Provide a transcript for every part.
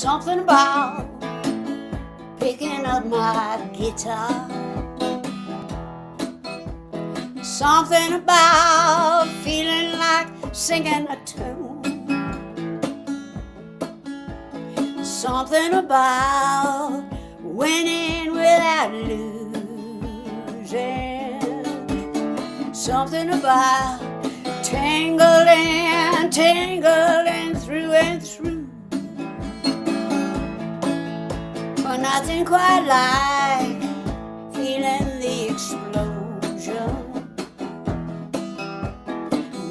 Something about picking up my guitar. Something about feeling like singing a tune. Something about winning without losing. Something about tingling, tingling through and through. But nothing quite like feeling the explosion.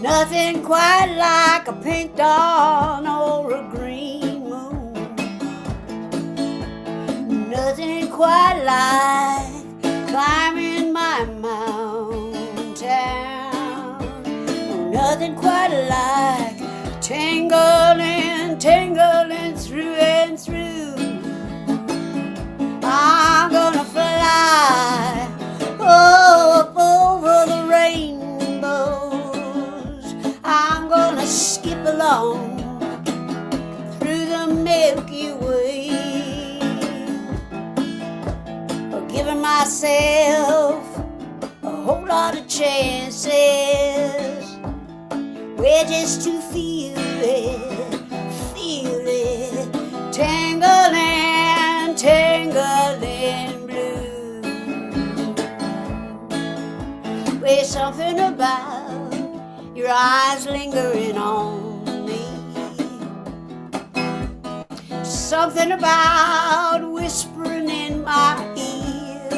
Nothing quite like a pink dawn or a green moon. Nothing quite like climbing my mountain. Nothing quite like tingling, tingling through and through. I'm gonna fly up over the rainbows. I'm gonna skip along through the Milky Way, giving myself a whole lot of chances. We're just to feel it, tingling, tingling blue. There's something about your eyes lingering on me. Something about whispering in my ear.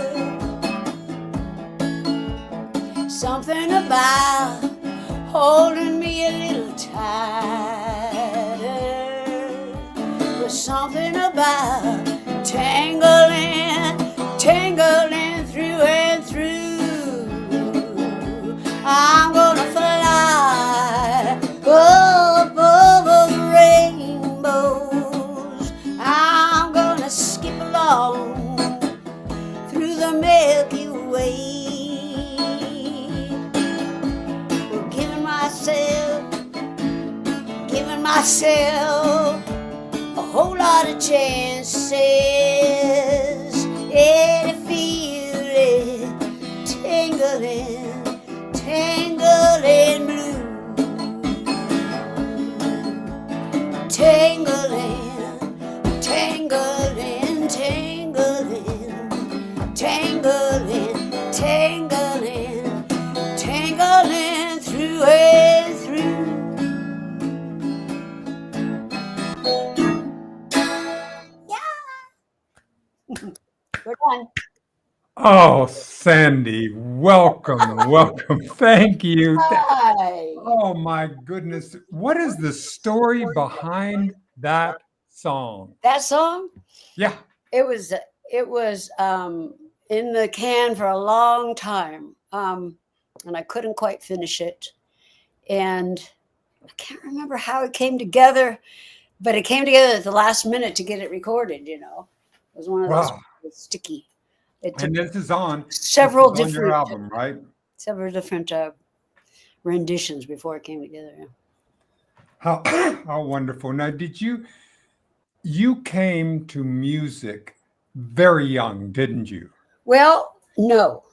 Something about holding me a little tighter. There's something about tingling, tingling through and through. I'm gonna fly up over the rainbows. I'm gonna skip along through the Milky Way. We're giving myself a whole lot of chances, and I feel it tingling, tingling blue, tingling, tingling, tingling, tingling, tingling, tingling through and through. We're done. Oh, Sandy, welcome, welcome. Thank you. Hi. Oh my goodness. What is the story behind that song? That song? Yeah. It was in the can for a long time, and I couldn't quite finish it. And I can't remember how it came together, but it came together at the last minute to get it recorded. You know, it was one of those Wow. sticky. It took And this is on several your different album, right? renditions before it came together. Yeah. How how wonderful. Now, you came to music very young, didn't you? Well, no,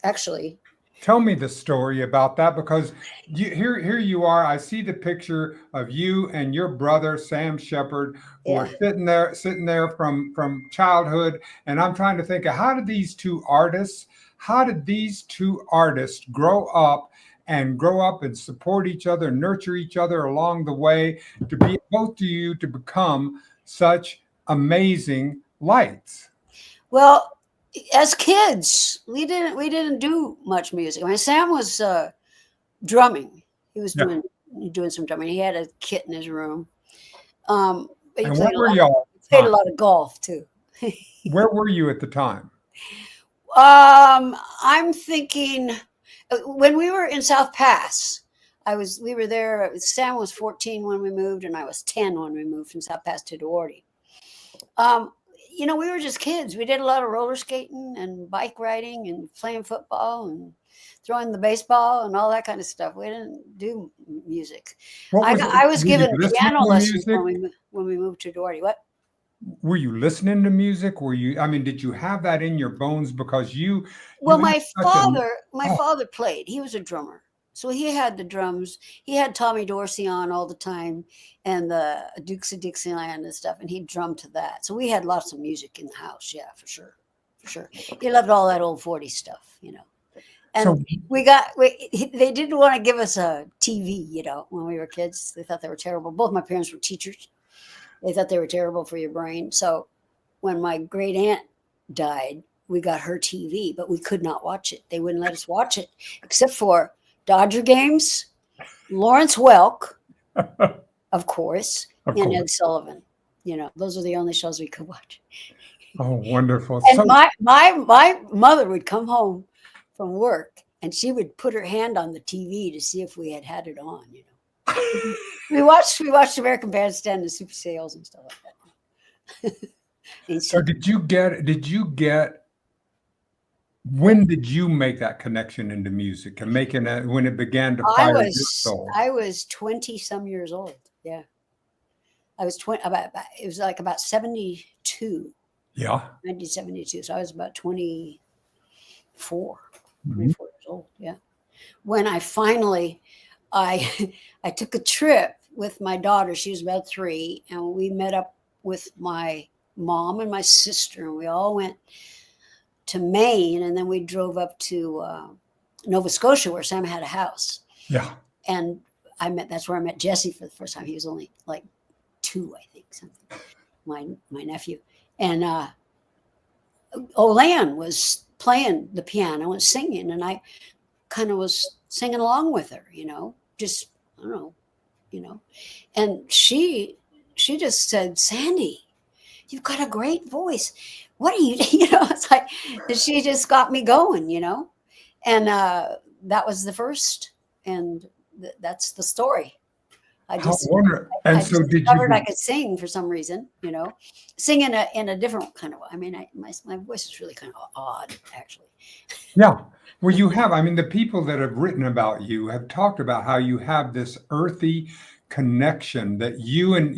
actually, Tell me the story about that because here you are. I see the picture of you and your brother Sam Shepard who are yeah. sitting there from childhood, and I'm trying to think of how did these two artists grow up and support each other, nurture each other along the way to be both of you to become such amazing lights. Well, as kids, we didn't do much music. I mean, Sam was drumming. He was Yeah. doing some drumming. He had a kit in his room. But he And played what a were lot. y'all He played at a the time? lot of golf too. Where were you at the time? I'm thinking when we were in South Pass. We were there. Sam was 14 when we moved, and I was 10 when we moved from South Pass to Duarte. Um, we were just kids. We did a lot of roller skating and bike riding and playing football and throwing the baseball and all that kind of stuff. We didn't do music. What I was I was Were you given listening piano to lessons music? when we moved to Duarte. What? were you listening to music? Were you, I mean, did you have that in your bones? Because Well, you have such a, my oh, father played. He was a drummer. So he had the drums. He had Tommy Dorsey on all the time and the Dukes of Dixieland and stuff, and he drummed to that. So we had lots of music in the house. Yeah, for sure. For sure. He loved all that old 40s stuff, you know. And so they didn't want to give us a TV, you know, when we were kids. They thought they were terrible. Both my parents were teachers. They thought they were terrible for your brain. So when my great aunt died, we got her TV, but we could not watch it. They wouldn't let us watch it except for Dodger games, Lawrence Welk, of course, of and course. Ed Sullivan. You know, those are the only shows we could watch. Oh, wonderful. And So, my mother would come home from work and she would put her hand on the TV to see if we had it on, you know. We watched American Bandstand and Super Sales and stuff like that. so did you get, when did you make that connection into music and making that, when it began to I fire your was soul? I was 20 some years old. Yeah. I was 20 about it was like about 72, Yeah. 1972. So I was about 24, Mhm. 24 years old. Yeah. When I finally I I took a trip with my daughter. She was about 3, and we met up with my mom and my sister, and we all went to Maine, and then we drove up to Nova Scotia, where Sam had a house. Yeah. And that's where I met Jesse for the first time. He was only like 2, I think, something. My nephew. And Olan was playing the piano and singing, and I kind of was singing along with her, you know, just I don't know, you know. And she just said, "Sandy, you've got a great voice. What are you?" You know, it's like she just got me going, you know. And that was the first, and that's the story. I How just wonderful. I And so just did you, discovered I could sing for some reason, you know, sing in a different kind of way. I mean, my voice is really kind of odd, actually. yeah. Well, you have, I mean, the people that have written about you have talked about how you have this earthy connection that you and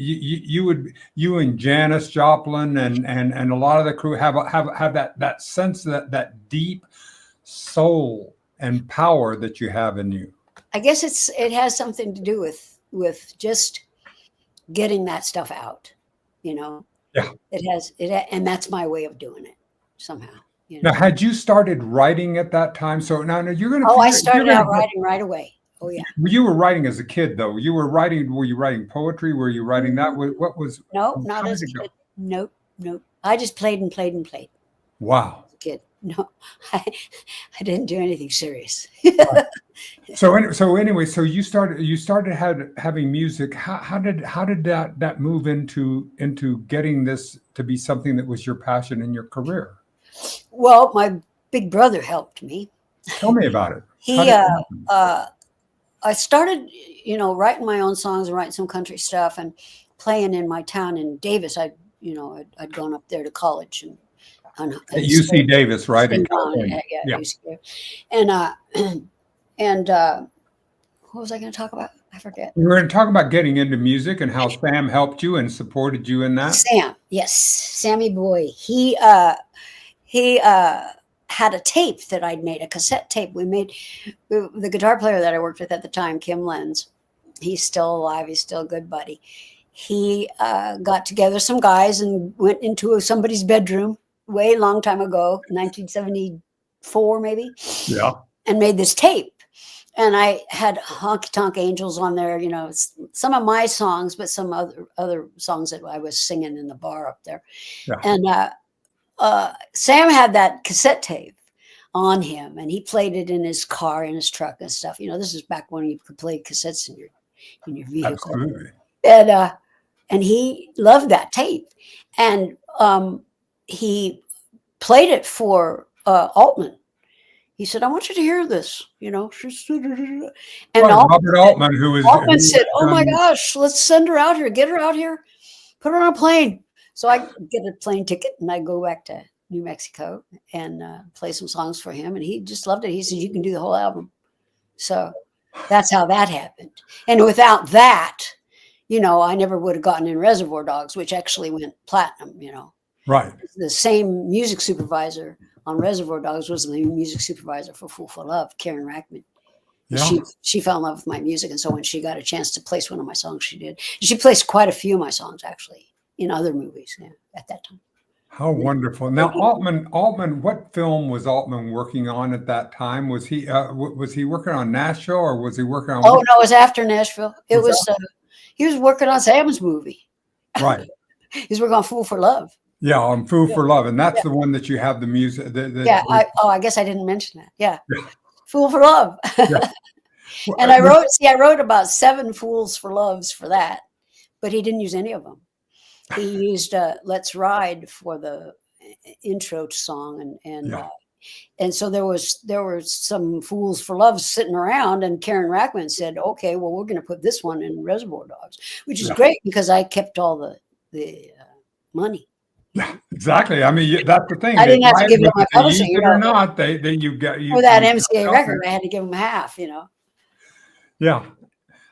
Janis Joplin and a lot of the crew have that sense, that deep soul and power that you have in you. I guess it has something to do with just getting that stuff out, you know. Yeah. And that's my way of doing it somehow, you Now, know. had you started writing at that time? So now you're gonna Oh, I you're started gonna out writing right away. Oh yeah. you were writing as a kid though. You were writing. Were you writing poetry? Were you writing that? What was? No, not How did as a it go? kid. Nope, nope. I just played and played and played Wow. as a kid. No, I, I didn't do anything serious. So anyway, so you started having music. How did that move into getting this to be something that was your passion in your career? Well, my big brother helped me. Tell me about it. How He, did that happen? I started, you know, writing my own songs and writing some country stuff and playing in my town in Davis. I'd gone up there to college At and UC Davis, right, in stayed on. California. Yeah, Yeah. UCLA. And and what was I going to talk about? I forget. We were going to talk about getting into music and how Sam helped you and supported you in that. Sam, yes, Sammy Boy. He had a tape that I'd made, a cassette tape. The guitar player that I worked with at the time, Kim Lenz. He's still alive. He's still a good buddy. He got together some guys and went into somebody's bedroom way long time ago, 1974 maybe, Yeah. and made this tape. And I had Honky Tonk Angels on there, you know, some of my songs, but some other songs that I was singing in the bar up there. Yeah. And Sam had that cassette tape on him, and he played it in his car, in his truck, and stuff. You know, this is back when you could play cassettes in your vehicle. Absolutely. And he loved that tape, and he played it for Altman. He said, "I want you to hear this," you know. And Robert Altman, who Altman said, "Oh my done, gosh, let's send her out here, get her out here, put her on a plane." So I get a plane ticket and I go back to New Mexico and play some songs for him. And he just loved it. He said, "You can do the whole album." So that's how that happened. And without that, you know, I never would have gotten in Reservoir Dogs, which actually went platinum, you know. Right. The same music supervisor on Reservoir Dogs was the music supervisor for Fool for Love, Karen Rackman. Yeah. She fell in love with my music, and so when she got a chance to place one of my songs, she did. She placed quite a few of my songs actually in other movies, yeah, at that time. How wonderful. Now, Altman, what film was Altman working on at that time? Was he working on Nashville, or was he working on? Oh no, it was after Nashville. It Was was he was working on Sam's movie. Right. He was working on Fool for Love. Yeah, on Fool for Love, and that's Yeah. the one that you have the music. Yeah. I guess I didn't mention that. Yeah. Yeah. Fool for Love. Yeah. Well, And I wrote about 7 Fools for Loves for that, but he didn't use any of them. He used Let's Ride for the intro song, Yeah. and so there were some Fools for Love sitting around, and Karen Rackman said, okay, well, we're going to put this one in Reservoir Dogs, which is Yeah. great because I kept all the money. Yeah, exactly. I mean, that's the thing. I didn't have to give them my publishing, use it or not. You got for that MCA record. I had to give them half, you know. Yeah.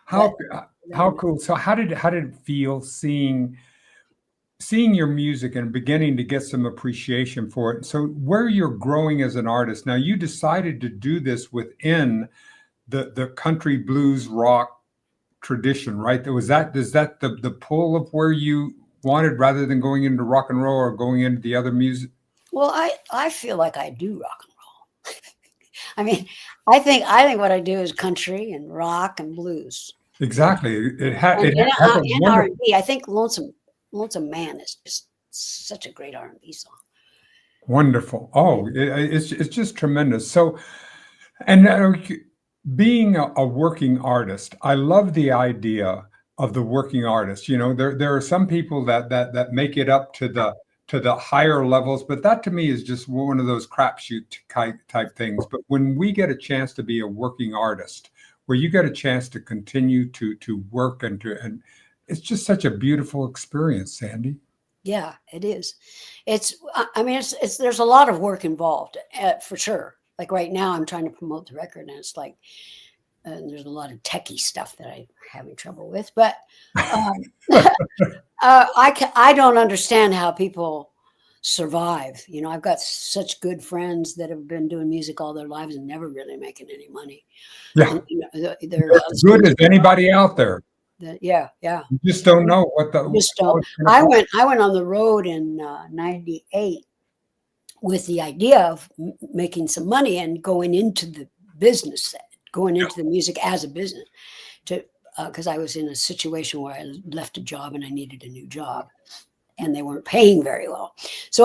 How But- cool. So how did it feel seeing your music and beginning to get some appreciation for it? So where you're growing as an artist now, you decided to do this within the country blues rock tradition, right? Is that the pull of where you wanted, rather than going into rock and roll or going into the other music? Well, I feel like I do rock and roll. I mean, I think what I do is country and rock and blues. Exactly. It has And a wonderful. R&B. I think Lonesome Man is just such a great R&B song. Wonderful. Oh, it's just tremendous. So, and being a working artist, I love the idea of the working artist. You know, there are some people that make it up to the higher levels, but that to me is just one of those crapshoot type things. But when we get a chance to be a working artist, where you get a chance to continue to work and it's just such a beautiful experience, Sandy. Yeah, it is. I mean, there's a lot of work involved for sure. Like right now, I'm trying to promote the record, and it's like, there's a lot of techie stuff that I'm having trouble with. But I don't understand how people survive. You know, I've got such good friends that have been doing music all their lives and never really making any money. Yeah, And, you know, they're as good as anybody out there. Yeah. You just don't know what the. Just don't. I went on the road in '98 with the idea of making some money and going into the business, going into the music as a business, because I was in a situation where I left a job and I needed a new job, and they weren't paying very well. So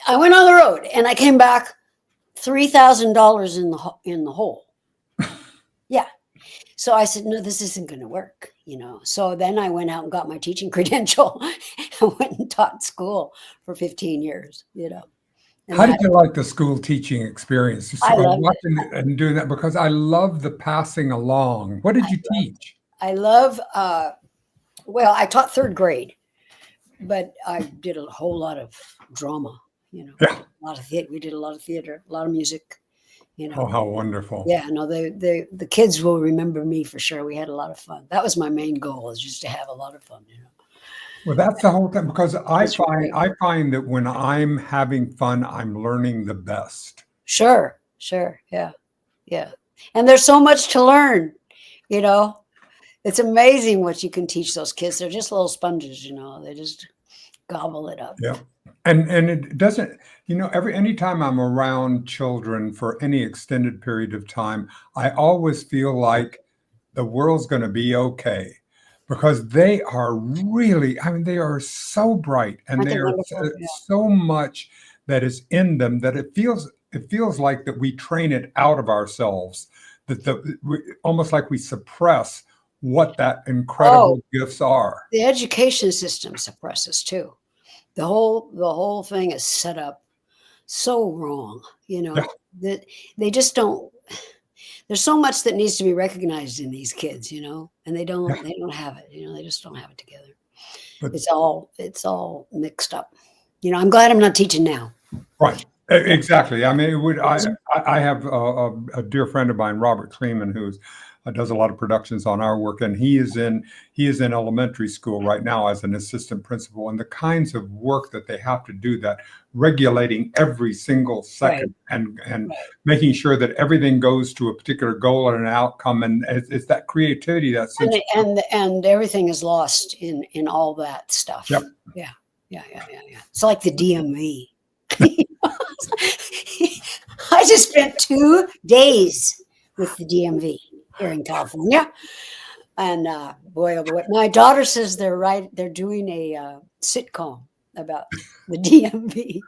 I went on the road and I came back $3,000 in the hole. Yeah. So I said, no, this isn't going to work, you know. So then I went out and got my teaching credential and went and taught school for 15 years, you know. And How did you like the school teaching experience? I loved watching it and doing that, because I love the passing along. What did you teach? I love, well, I taught 3rd grade, but I did a whole lot of drama, you know, Yeah. a lot of theater. We did a lot of theater, a lot of music, you know. Oh, how wonderful. Yeah, no, the kids will remember me for sure. We had a lot of fun. That was my main goal, is just to have a lot of fun, you know. Well, that's the whole thing, because I That's right. find that when I'm having fun, I'm learning the best. Sure. Yeah. And there's so much to learn, you know. It's amazing what you can teach those kids. They're just little sponges, you know. They just gobble it up. Yeah. And it doesn't, you know, anytime I'm around children for any extended period of time, I always feel like the world's going to be okay, because they are really, I mean, they are so bright, and Aren't they they are wonderful? Yeah. so much that is in them that it feels like that we train it out of ourselves, that almost like we suppress what that incredible gifts are. The education system suppresses too. The whole thing is set up so wrong, you know, Yeah. that they just don't. There's so much that needs to be recognized in these kids, you know, and they don't have it, you know, they just don't have it together. But- It's all mixed up. You know, I'm glad I'm not teaching now. Right. Exactly. I mean, I have a dear friend of mine, Robert Kleeman, who's does a lot of productions on our work, and he is in elementary school right now as an assistant principal, and the kinds of work that they have to do, that regulating every single second, and Right. making sure that everything goes to a particular goal and an outcome, and it's that creativity, that sense. And everything is lost in all that stuff. Yep. Yeah. It's like the DMV. I just spent 2 days with the DMV here in California, and boy, oh boy, my daughter says they're doing a sitcom about the DMV.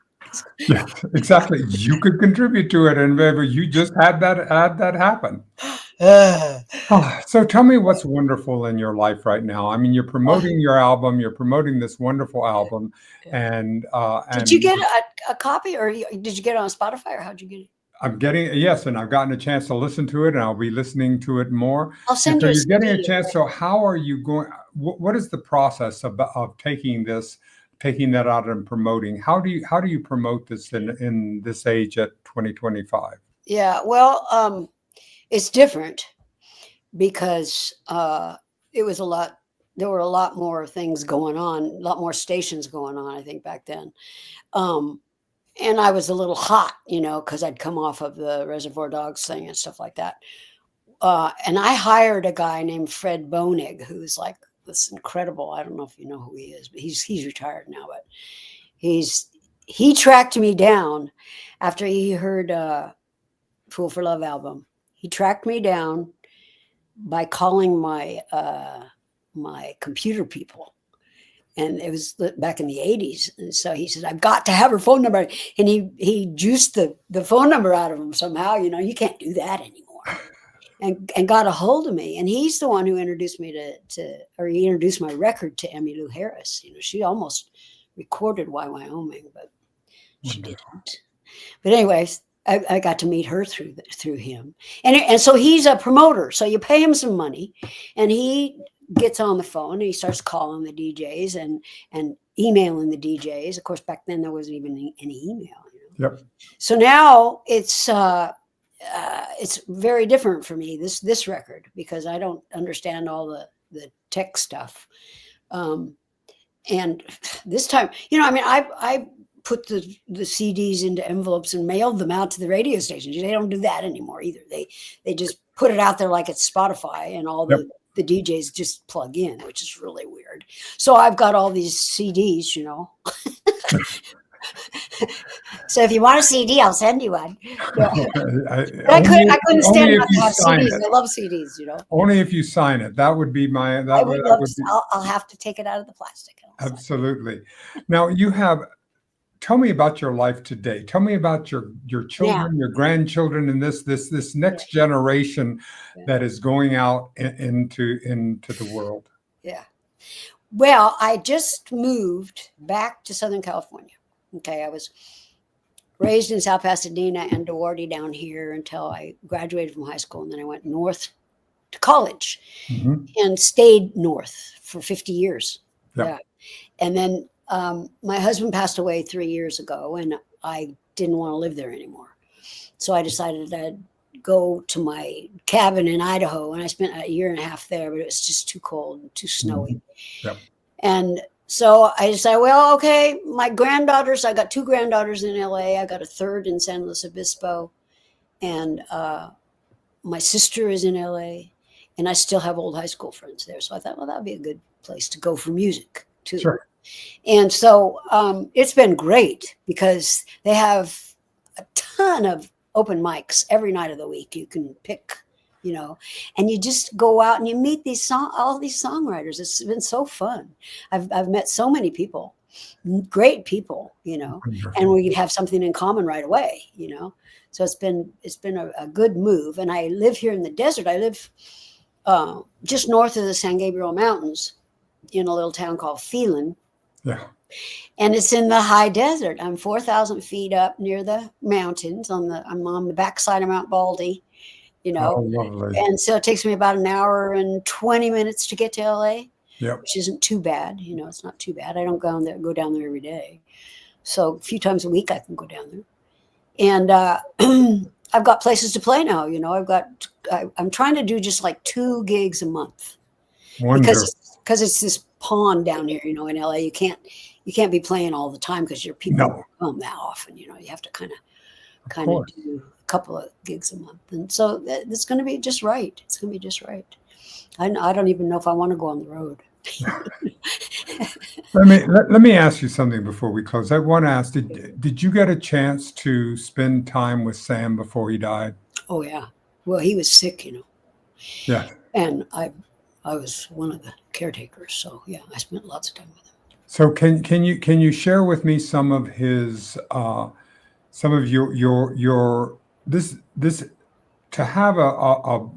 Yeah, exactly. You could contribute to it, and maybe you just had that happen. So tell me what's wonderful in your life right now. I mean, you're promoting your album, you're promoting this wonderful album, and did you get a copy, or did you get it on Spotify, or how'd you get it? I'm getting, yes, and I've gotten a chance to listen to it, and I'll be listening to it more. I'll send so you a you're getting a CD, chance. So how are you going? What is the process of taking that out and promoting? How do you promote this in this age at 2025? Yeah, well, it's different because it was a lot. There were a lot more things going on, a lot more stations going on, I think, back then. And I was a little hot, because I'd come off of the Reservoir Dogs thing and stuff like that. And I hired a guy named Fred Bonig, who's like this incredible. I don't know if you know who he is, but he's retired now. But he tracked me down after he heard Fool for Love album. He tracked me down by calling my computer people. And it was back in the 80s. And so he said, I've got to have her phone number. And he juiced the phone number out of him somehow. You can't do that anymore. And got a hold of me. And he's the one who introduced me or he introduced my record to Emmylou Harris. She almost recorded Why Wyoming, but she didn't. But anyways, I got to meet her through him. And so he's a promoter. So you pay him some money, and he gets on the phone and he starts calling the DJs and emailing the DJs. Of course, back then there wasn't even any email. Yep. So now it's very different for me, this record, because I don't understand all the tech stuff. And this time, I put the CDs into envelopes and mailed them out to the radio stations. They don't do that anymore either. They just put it out there like it's Spotify, and all the DJs just plug in, which is really weird. So I've got all these CDs, So if you want a CD, I'll send you one. I couldn't stand not to have CDs. I love CDs, Only if you sign it. That would be my. I would love to. I'll have to take it out of the plastic. Absolutely. Now tell me about your life today. Tell me about your children, your grandchildren, and this next generation that is going out into the world. Yeah. Well, I just moved back to Southern California. Okay, I was raised in South Pasadena and Duarte down here until I graduated from high school, and then I went north to college and stayed north for 50 years. Yeah. And then my husband passed away 3 years ago, and I didn't want to live there anymore. So I decided I'd go to my cabin in Idaho, and I spent a year and a half there, but it was just too cold and too snowy. Yep. And so I decided, well, okay, my granddaughters, I got 2 granddaughters in LA. I got a third in San Luis Obispo, and my sister is in LA, and I still have old high school friends there. So I thought, well, that'd be a good place to go for music too. Sure. And so it's been great because they have a ton of open mics every night of the week. You can pick, and you just go out and you meet all these songwriters. It's been so fun. I've met so many people, great people, and we have something in common right away, So it's been a good move. And I live here in the desert. I live just north of the San Gabriel Mountains in a little town called Phelan. Yeah. And it's in the high desert. I'm 4,000 feet up near the mountains. I'm on the backside of Mount Baldy, Oh, lovely. And so it takes me about an hour and 20 minutes to get to LA, which isn't too bad. It's not too bad. I don't go down there every day. So a few times a week I can go down there. And I've got places to play now. You know, I'm trying to do just like 2 gigs a month Wonderful. because it's this pond down here. You know, in LA, you can't be playing all the time because your people No, don't come that often. You know, you have to kind of of course. do a couple of gigs a month, and so it's going to be just right. It's going to be just right. I don't even know if I want to go on the road. Let me ask you something before we close. I want to ask, did you get a chance to spend time with Sam before he died? Oh yeah. Well, he was sick, you know, Yeah. and I was one of the caretakers, so yeah, I spent lots of time with him. So can you share with me some of his some of your this to have a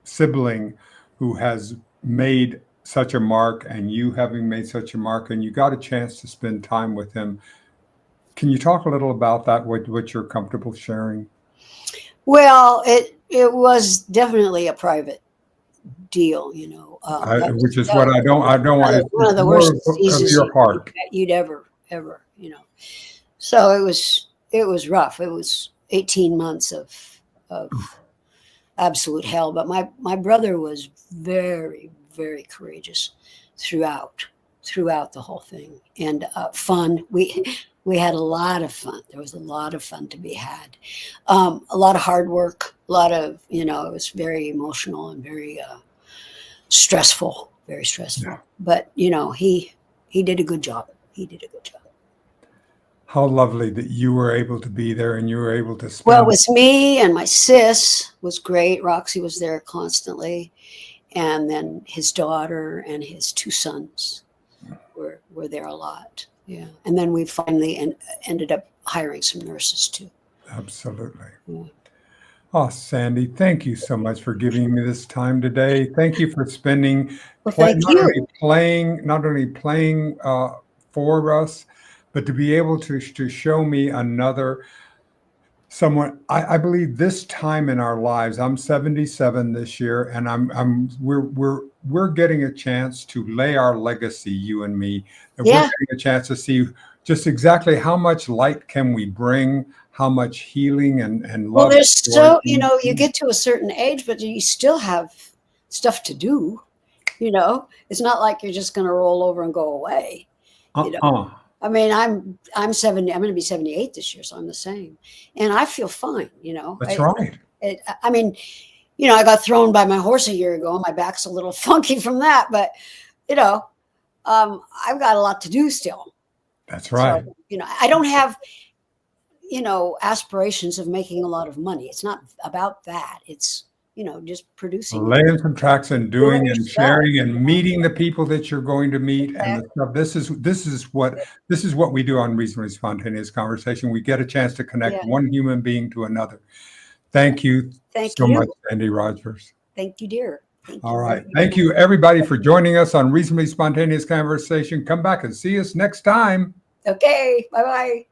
sibling who has made such a mark, and you having made such a mark, and you got a chance to spend time with him. Can you talk a little about that? What you're comfortable sharing? Well, it was definitely a private deal, you know. Which is what I don't want. One It's of the more worst of diseases your heart. you'd ever, you know. So it was rough. It was 18 months of absolute hell. But my brother was very, very courageous throughout the whole thing, and fun. We had a lot of fun. There was a lot of fun to be had. A lot of hard work. A lot of, you know, it was very emotional and very stressful. Very stressful. Yeah. But you know, he did a good job. He did a good job. How lovely that you were able to be there and you were able to Well, it spend. was me and my sis was great. Roxy was there constantly, and then his daughter and his 2 sons were there a lot. Yeah, and then we finally ended up hiring some nurses too. Absolutely. Yeah. Oh, Sandy, thank you so much for giving me this time today. Thank you for spending, Well, thank not you. only playing for us, but to be able to show me another someone. I believe this time in our lives. I'm 77 this year, and we're getting a chance to lay our legacy, you and me. And we're Yeah. getting a chance to see just exactly how much light can we bring, how much healing and Well, love. there's so, you know, you get to a certain age, but you still have stuff to do. You know, it's not like you're just going to roll over and go away. You know, Uh-uh. I mean, I'm 70. I'm going to be 78 this year, so I'm the same, and I feel fine. You know, That's right. I mean, you know, I got thrown by my horse a year ago. My back's a little funky from that, but you know, I've got a lot to do still. That's So right. you know, I don't have, you know, aspirations of making a lot of money. It's not about that. It's, you know, just producing, Laying some tracks and doing doing and yourself. sharing and meeting the people that you're going to meet and the stuff. This is what we do on Reasonably Spontaneous Conversation. We get a chance to connect Yeah. one human being to another. Thank you Thank so you. much, Sandy Rogers. Thank you, dear. Thank All you. right. Thank you, everybody, for joining us on Reasonably Spontaneous Conversation. Come back and see us next time. Okay. Bye-bye.